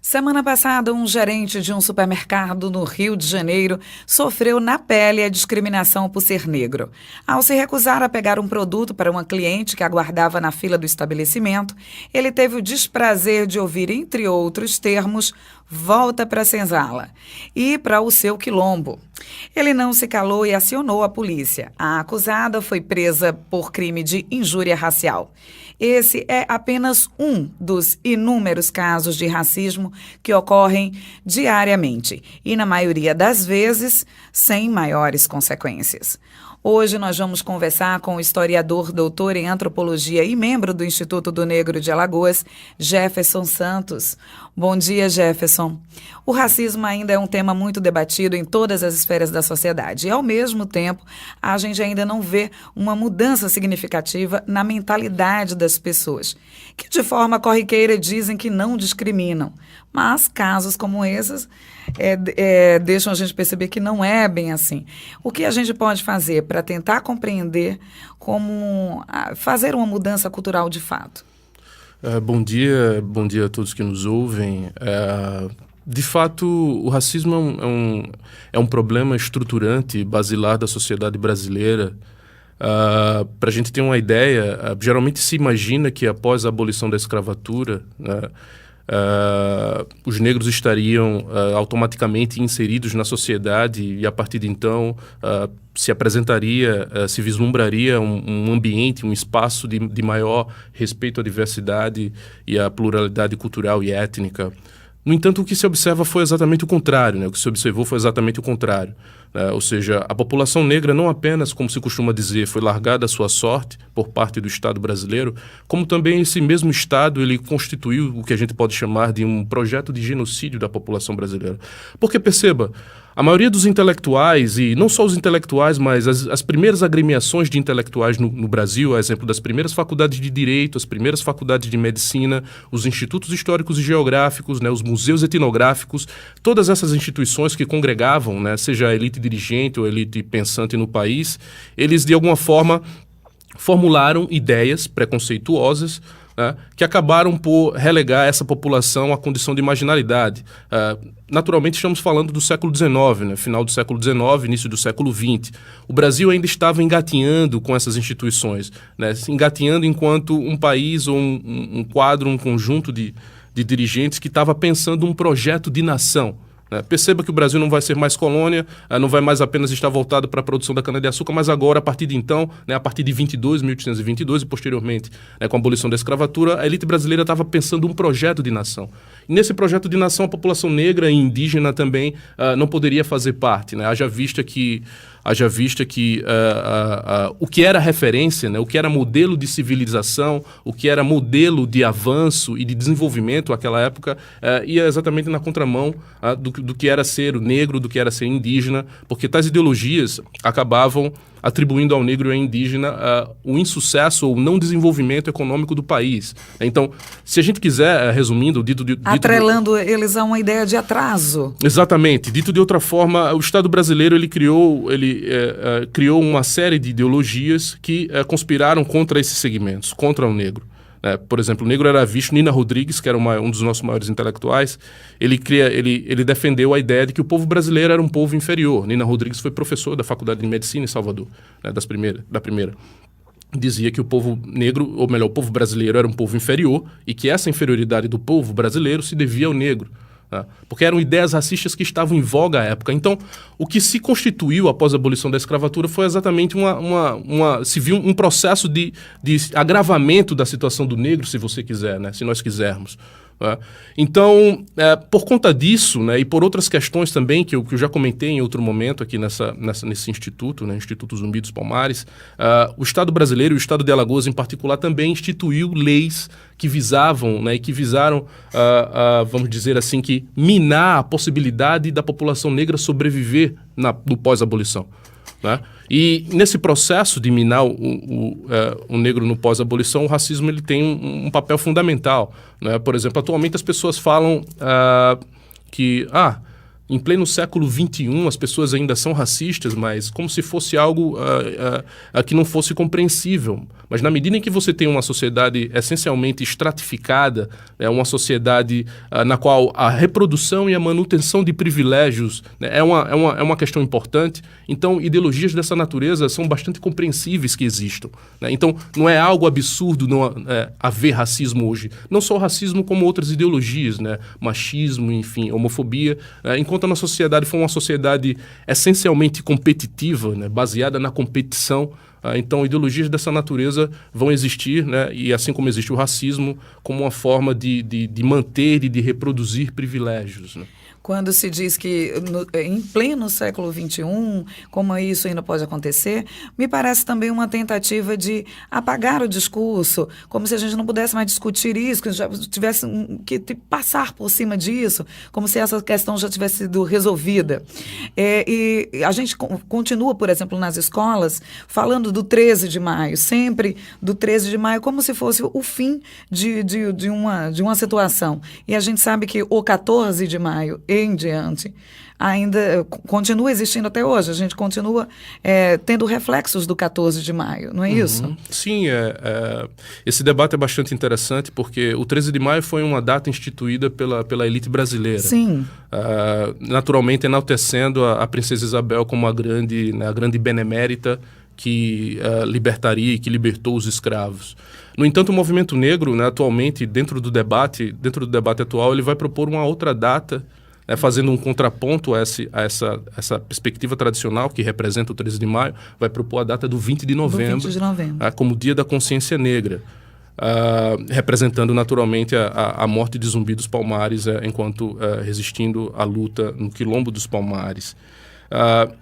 Semana passada, um gerente de um supermercado no Rio de Janeiro sofreu na pele a discriminação por ser negro. Ao se recusar a pegar um produto para uma cliente que aguardava na fila do estabelecimento, ele teve o desprazer de ouvir, entre outros termos, "volta para a senzala" e para o seu quilombo. Ele não se calou e acionou a polícia. A acusada foi presa por crime de injúria racial. Esse é apenas um dos inúmeros casos de racismo que ocorrem diariamente e, na maioria das vezes, sem maiores consequências. Hoje nós vamos conversar com o historiador, doutor em antropologia e membro do Instituto do Negro de Alagoas, Jefferson Santos. Bom dia, Jefferson. O racismo ainda é um tema muito debatido em todas as esferas da sociedade e, ao mesmo tempo, a gente ainda não vê uma mudança significativa na mentalidade das pessoas, que de forma corriqueira dizem que não discriminam. Mas casos como esses deixam a gente perceber que não é bem assim. O que a gente pode fazer para tentar compreender como fazer uma mudança cultural de fato? Bom dia a todos que nos ouvem. De fato, o racismo é um problema estruturante, basilar da sociedade brasileira. Para a gente ter uma ideia, geralmente se imagina que após a abolição da escravatura, os negros estariam automaticamente inseridos na sociedade e, a partir de então, se vislumbraria um ambiente, um espaço de maior respeito à diversidade e à pluralidade cultural e étnica. No entanto, o que se observa foi exatamente o contrário, né? O que se observou foi exatamente o contrário. Ou seja, a população negra não apenas, como se costuma dizer, foi largada à sua sorte por parte do Estado brasileiro, como também esse mesmo Estado ele constituiu o que a gente pode chamar de um projeto de genocídio da população brasileira. Porque, perceba, a maioria dos intelectuais, e não só os intelectuais, mas as primeiras agremiações de intelectuais no Brasil, a exemplo das primeiras faculdades de Direito, as primeiras faculdades de Medicina, os institutos históricos e geográficos, né, os museus etnográficos, todas essas instituições que congregavam, né, seja a elite dirigente ou a elite pensante no país, eles de alguma forma formularam ideias preconceituosas, que acabaram por relegar essa população à condição de marginalidade. Naturalmente, estamos falando do século XIX, né? Final do século XIX, início do século XX. O Brasil ainda estava engatinhando com essas instituições, né? Engatinhando enquanto um país ou um quadro, um conjunto de dirigentes que estava pensando um projeto de nação. Perceba que o Brasil não vai ser mais colônia, não vai mais apenas estar voltado para a produção da cana-de-açúcar, mas agora, a partir de então, a partir de 1822 e posteriormente, com a abolição da escravatura, a elite brasileira estava pensando um projeto de nação. E nesse projeto de nação, a população negra e indígena também não poderia fazer parte, né? Haja vista que o que era referência, né, o que era modelo de civilização, o que era modelo de avanço e de desenvolvimento naquela época, ia exatamente na contramão do que era ser negro, do que era ser indígena, porque tais ideologias acabavam atribuindo ao negro e ao indígena o insucesso ou não desenvolvimento econômico do país. Então, se a gente quiser, resumindo, atrelando eles a uma ideia de atraso. Exatamente. Dito de outra forma, o Estado brasileiro ele criou uma série de ideologias que conspiraram contra esses segmentos, contra o negro. Por exemplo, o negro era visto, Nina Rodrigues, que era um dos nossos maiores intelectuais, ele defendeu a ideia de que o povo brasileiro era um povo inferior. Nina Rodrigues foi professor da Faculdade de Medicina em Salvador, da primeira. Dizia que o povo negro, ou melhor, o povo brasileiro era um povo inferior e que essa inferioridade do povo brasileiro se devia ao negro. Porque eram ideias racistas que estavam em voga à época. Então, o que se constituiu após a abolição da escravatura foi exatamente se viu um processo de agravamento da situação do negro, se você quiser, né? Se nós quisermos. Então, por conta disso, né, e por outras questões também, que eu já comentei em outro momento aqui nesse instituto, né, Instituto Zumbi dos Palmares, o Estado brasileiro e o Estado de Alagoas em particular também instituiu leis que visavam, né, e que visaram, vamos dizer assim, que minar a possibilidade da população negra sobreviver no pós-abolição. Né? E nesse processo de minar o negro no pós-abolição, o racismo ele tem um papel fundamental. Né? Por exemplo, atualmente as pessoas falam que em pleno século XXI, as pessoas ainda são racistas, mas como se fosse algo que não fosse compreensível. Mas na medida em que você tem uma sociedade essencialmente estratificada, uma sociedade na qual a reprodução e a manutenção de privilégios, né, é uma questão importante, então ideologias dessa natureza são bastante compreensíveis que existam, né? Então não é algo absurdo não haver racismo hoje. Não só o racismo, como outras ideologias, né? Machismo, enfim, homofobia. Enquanto a nossa sociedade for uma sociedade essencialmente competitiva, né? Baseada na competição, então ideologias dessa natureza vão existir, né? E assim como existe o racismo, como uma forma de manter e de reproduzir privilégios, né? Quando se diz que em pleno século XXI, como isso ainda pode acontecer, me parece também uma tentativa de apagar o discurso, como se a gente não pudesse mais discutir isso, que já tivesse que passar por cima disso, como se essa questão já tivesse sido resolvida. E a gente continua, por exemplo, nas escolas, falando do 13 de maio, sempre do 13 de maio, como se fosse o fim de uma situação. E a gente sabe que o 14 de maio em diante ainda continua existindo até hoje. A gente continua tendo reflexos do 14 de maio, não é isso? Sim, esse debate é bastante interessante porque o 13 de maio foi uma data instituída pela elite brasileira. Sim. Naturalmente enaltecendo a princesa Isabel como a grande benemérita que libertaria e que libertou os escravos. No entanto, o movimento negro, né, atualmente, dentro do debate atual, ele vai propor uma outra data, fazendo um contraponto a essa perspectiva tradicional que representa o 13 de maio, vai propor a data do 20 de novembro, como Dia da Consciência Negra, representando naturalmente a morte de Zumbi dos Palmares enquanto resistindo à luta no Quilombo dos Palmares.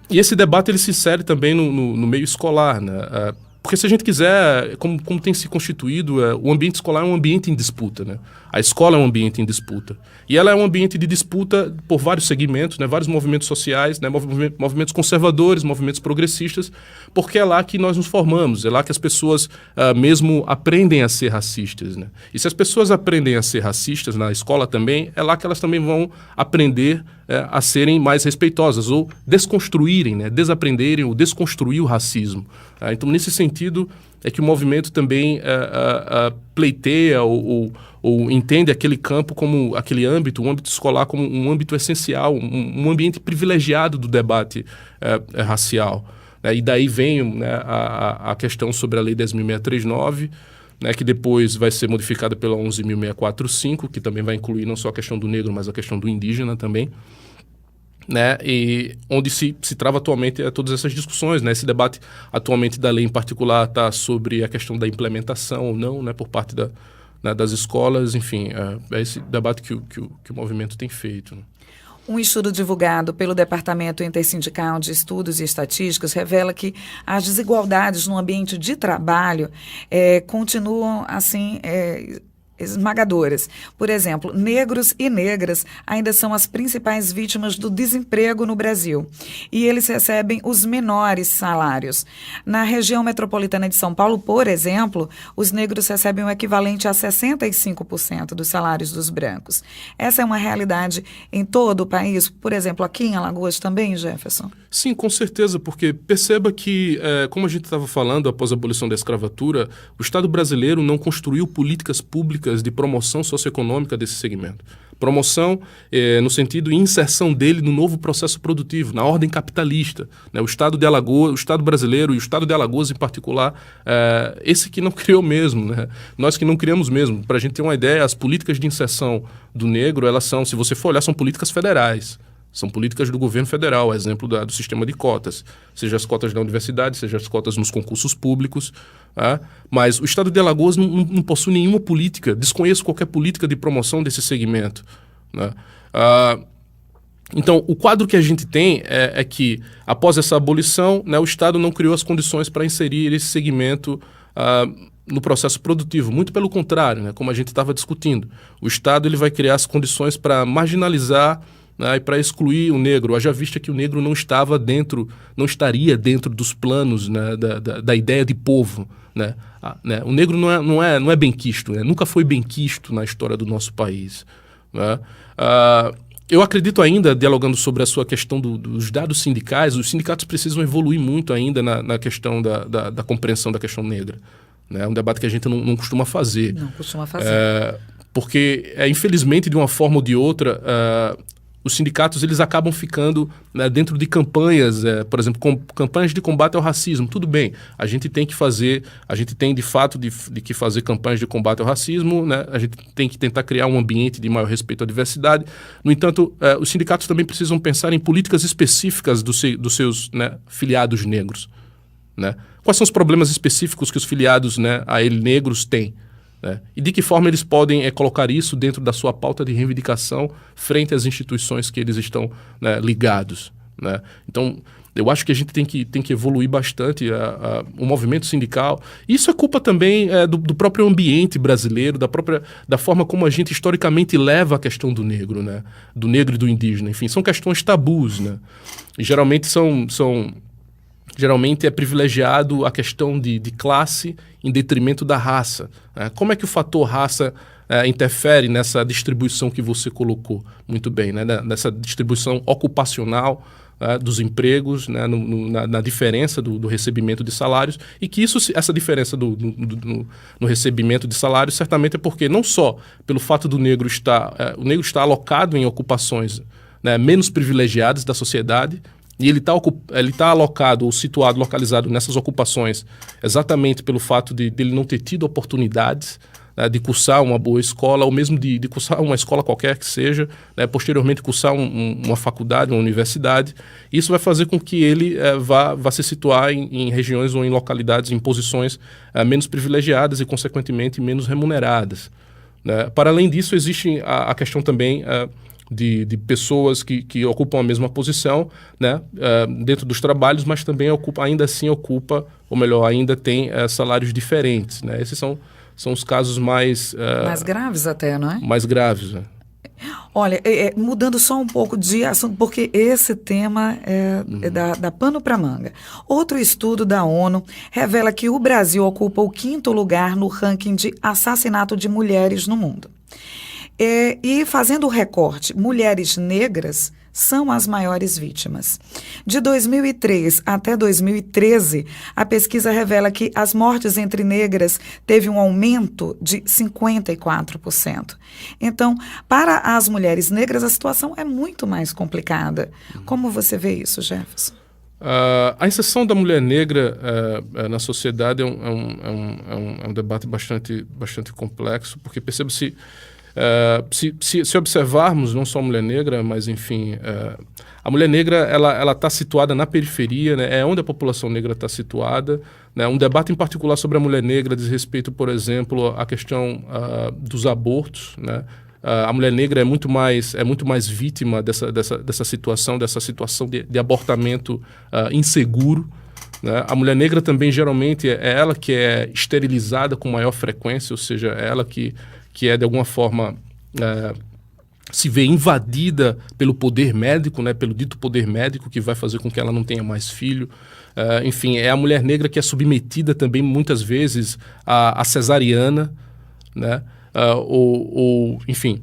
E esse debate ele se insere também no meio escolar, né? Porque se a gente quiser, como tem se constituído, o ambiente escolar é um ambiente em disputa, né? A escola é um ambiente em disputa. E ela é um ambiente de disputa por vários segmentos, né? Vários movimentos sociais, né? Movimentos conservadores, movimentos progressistas, porque é lá que nós nos formamos, é lá que as pessoas mesmo aprendem a ser racistas, né? E se as pessoas aprendem a ser racistas na escola também, é lá que elas também vão aprender a serem mais respeitosas ou desconstruírem, né? Desaprenderem ou desconstruir o racismo. Então, nesse sentido, é que o movimento também pleiteia ou entende aquele campo como aquele âmbito, o âmbito escolar como um âmbito essencial, um ambiente privilegiado do debate racial. E daí vem, né, a questão sobre a Lei 10.639, né, que depois vai ser modificada pela 11.645, que também vai incluir não só a questão do negro, mas a questão do indígena também. Né, e onde se trava atualmente todas essas discussões, né? Esse debate atualmente da lei em particular está sobre a questão da implementação ou não, né, por parte das escolas, enfim, é esse debate que o movimento tem feito, né? Um estudo divulgado pelo Departamento Intersindical de Estudos e Estatísticas revela que as desigualdades no ambiente de trabalho continuam assim esmagadoras. Por exemplo, negros e negras ainda são as principais vítimas do desemprego no Brasil. E eles recebem os menores salários. Na região metropolitana de São Paulo, por exemplo, os negros recebem o equivalente a 65% dos salários dos brancos. Essa é uma realidade em todo o país? Por exemplo, aqui em Alagoas também, Jefferson? Sim, com certeza, porque perceba que, como a gente estava falando após a abolição da escravatura, o Estado brasileiro não construiu políticas públicas de promoção socioeconômica desse segmento. Promoção no sentido de inserção dele no novo processo produtivo, na ordem capitalista, né? O Estado de Alagoas, o Estado brasileiro e o Estado de Alagoas em particular, esse que não criou mesmo, né? Nós que não criamos mesmo. Para a gente ter uma ideia, as políticas de inserção do negro, elas são, se você for olhar, são políticas federais. São políticas do governo federal, exemplo do sistema de cotas, seja as cotas da universidade, seja as cotas nos concursos públicos. Mas o Estado de Alagoas não possui nenhuma política, desconheço qualquer política de promoção desse segmento, né? Então, o quadro que a gente tem é que, após essa abolição, né, o Estado não criou as condições para inserir esse segmento no processo produtivo. Muito pelo contrário, né, como a gente estava discutindo. O Estado ele vai criar as condições para marginalizar, né, e para excluir o negro. Haja vista que o negro não estaria dentro dos planos, né, da ideia de povo. Né? O negro não é benquisto, né? Nunca foi benquisto na história do nosso país. Né? Eu acredito ainda, dialogando sobre a sua questão dos dados sindicais, os sindicatos precisam evoluir muito ainda na questão da compreensão da questão negra. Né? É um debate que a gente não costuma fazer. Não costuma fazer. Porque, infelizmente, de uma forma ou de outra, os sindicatos eles acabam ficando, né, dentro de campanhas, por exemplo, campanhas de combate ao racismo. Tudo bem, a gente tem de fato de que fazer campanhas de combate ao racismo, né? A gente tem que tentar criar um ambiente de maior respeito à diversidade. No entanto, os sindicatos também precisam pensar em políticas específicas dos seus, né, filiados negros. Né? Quais são os problemas específicos que os filiados, né, a ele negros têm? Né? E de que forma eles podem colocar isso dentro da sua pauta de reivindicação frente às instituições que eles estão, né, ligados. Né? Então, eu acho que a gente tem que evoluir bastante o movimento sindical. Isso é culpa também do próprio ambiente brasileiro, da forma como a gente historicamente leva a questão do negro, né? Do negro e do indígena. Enfim, são questões tabus. Né? E geralmente é privilegiado a questão de classe em detrimento da raça. Como é que o fator raça interfere nessa distribuição que você colocou muito bem, né? Nessa distribuição ocupacional dos empregos, né? Na diferença do recebimento de salários, e que essa diferença no recebimento de salários certamente é porque não só pelo fato do negro estar alocado em ocupações, né, menos privilegiadas da sociedade, e ele tá alocado ou localizado nessas ocupações exatamente pelo fato de ele não ter tido oportunidades, né, de cursar uma boa escola, ou mesmo de cursar uma escola qualquer que seja, né, posteriormente cursar uma faculdade, uma universidade. Isso vai fazer com que ele vá se situar em regiões ou em localidades, em posições menos privilegiadas e, consequentemente, menos remuneradas. Né? Para além disso, existe a questão também de pessoas que ocupam a mesma posição, né, dentro dos trabalhos, mas também ainda tem salários diferentes. Né? Esses são os casos mais graves até, não é? Mais graves. Né? Olha, mudando só um pouco de assunto, porque esse tema dá pano para manga. Outro estudo da ONU revela que o Brasil ocupa o 5º lugar no ranking de assassinato de mulheres no mundo. E fazendo o recorte, mulheres negras são as maiores vítimas. De 2003 até 2013, a pesquisa revela que as mortes entre negras teve um aumento de 54%. Então, para as mulheres negras, a situação é muito mais complicada. Como você vê isso, Jefferson? A inserção da mulher negra na sociedade é um debate bastante complexo, porque percebe-se se observarmos não só a mulher negra, mas enfim, a mulher negra ela está situada na periferia, né? É onde a população negra está situada. Né? Um debate em particular sobre a mulher negra diz respeito, por exemplo, à questão dos abortos. Né? A mulher negra é muito mais vítima dessa situação de abortamento inseguro. Né? A mulher negra também geralmente é ela que é esterilizada com maior frequência, ou seja, é ela que é de alguma forma se vê invadida pelo poder médico, né, pelo dito poder médico que vai fazer com que ela não tenha mais filho. Enfim, é a mulher negra que é submetida também muitas vezes à cesariana, né, enfim.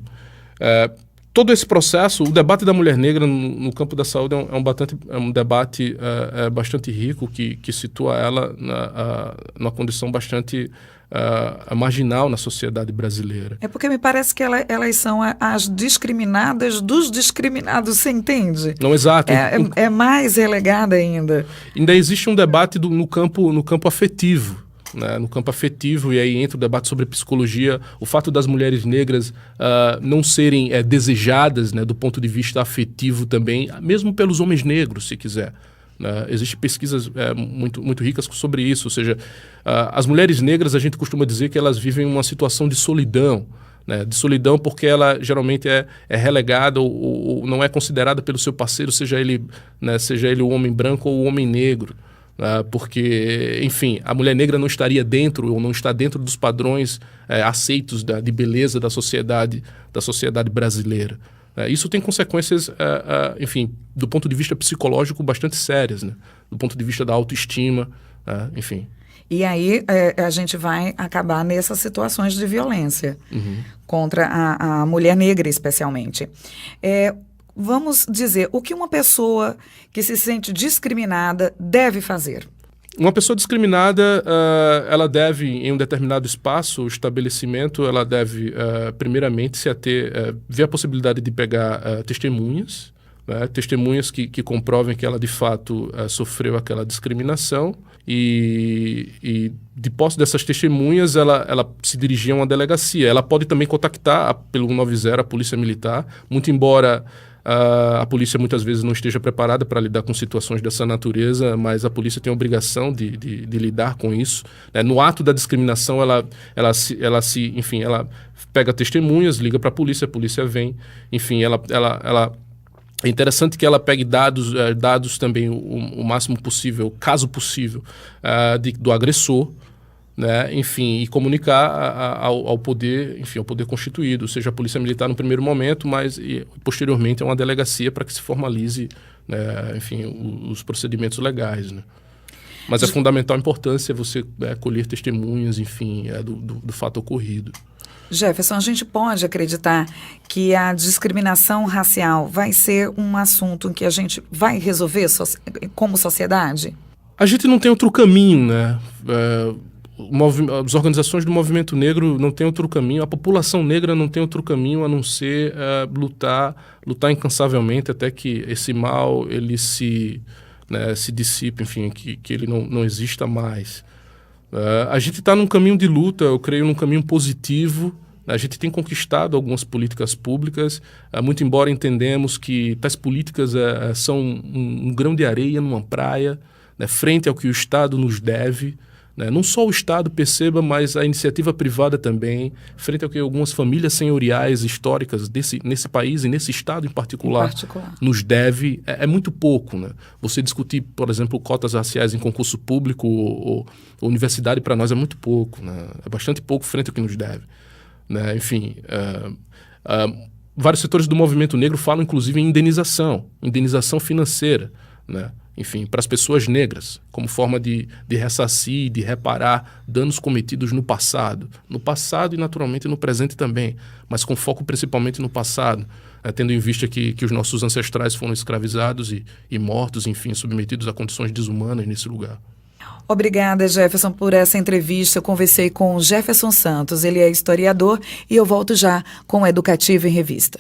Todo esse processo, o debate da mulher negra no campo da saúde é um debate bastante rico que situa ela numa condição bastante marginal na sociedade brasileira. É porque me parece que elas são as discriminadas dos discriminados, você entende? Não, exato. É mais relegada ainda. Ainda existe um debate no campo afetivo. Né, no campo afetivo, e aí entra o debate sobre psicologia, o fato das mulheres negras não serem desejadas, né, do ponto de vista afetivo também, mesmo pelos homens negros, se quiser. Existem pesquisas muito ricas sobre isso, ou seja, as mulheres negras, a gente costuma dizer que elas vivem uma situação de solidão, né, de solidão porque ela geralmente é relegada ou não é considerada pelo seu parceiro, seja ele o homem branco ou o homem negro. Porque, enfim, a mulher negra não estaria dentro ou não está dentro dos padrões aceitos de beleza da sociedade brasileira. Isso tem consequências, enfim, do ponto de vista psicológico bastante sérias, né? Do ponto de vista da autoestima, enfim. E aí a gente vai acabar nessas situações de violência contra a mulher negra, especialmente. vamos dizer, o que uma pessoa que se sente discriminada deve fazer? Uma pessoa discriminada, ela deve, em um determinado espaço, o estabelecimento, ela deve, primeiramente, ver a possibilidade de pegar testemunhas, né? Testemunhas que comprovem que ela, de fato, sofreu aquela discriminação e de posse dessas testemunhas, ela se dirigir a uma delegacia. Ela pode também contactar pelo 190 a Polícia Militar, muito embora a polícia muitas vezes não esteja preparada para lidar com situações dessa natureza, mas a polícia tem a obrigação de lidar com isso, né? No ato da discriminação, ela pega testemunhas, liga para a polícia vem, enfim, ela é interessante que ela pegue dados também o máximo possível, caso possível, do agressor, né? Enfim, e comunicar ao poder, enfim, ao poder constituído, seja a Polícia Militar no primeiro momento, mas posteriormente a uma delegacia para que se formalize, né, enfim, os procedimentos legais, né? Mas é fundamental a importância você colher testemunhas, enfim, do fato ocorrido. Jefferson, a gente pode acreditar que a discriminação racial vai ser um assunto que a gente vai resolver como sociedade? A gente não tem outro caminho, né? As organizações do movimento negro não têm outro caminho, a população negra não tem outro caminho a não ser lutar incansavelmente até que esse mal ele se dissipe, enfim, que ele não exista mais. A gente está num caminho de luta, eu creio num caminho positivo. A gente tem conquistado algumas políticas públicas, muito embora entendemos que tais políticas são um grão de areia numa praia, né, frente ao que o Estado nos deve. Né? Não só o Estado perceba, mas a iniciativa privada também, frente ao que algumas famílias senhoriais históricas nesse país e nesse Estado em particular nos deve, é muito pouco. Né? Você discutir, por exemplo, cotas raciais em concurso público ou universidade para nós é muito pouco, né? É bastante pouco frente ao que nos deve. Né? Enfim, vários setores do movimento negro falam inclusive em indenização financeira, né? Enfim, para as pessoas negras, como forma de ressarcir, de reparar danos cometidos no passado e naturalmente no presente também, mas com foco principalmente no passado, tendo em vista que os nossos ancestrais foram escravizados e mortos, enfim, submetidos a condições desumanas nesse lugar. Obrigada, Jefferson, por essa entrevista. Eu conversei com o Jefferson Santos, ele é historiador, e eu volto já com o Educativo em Revista.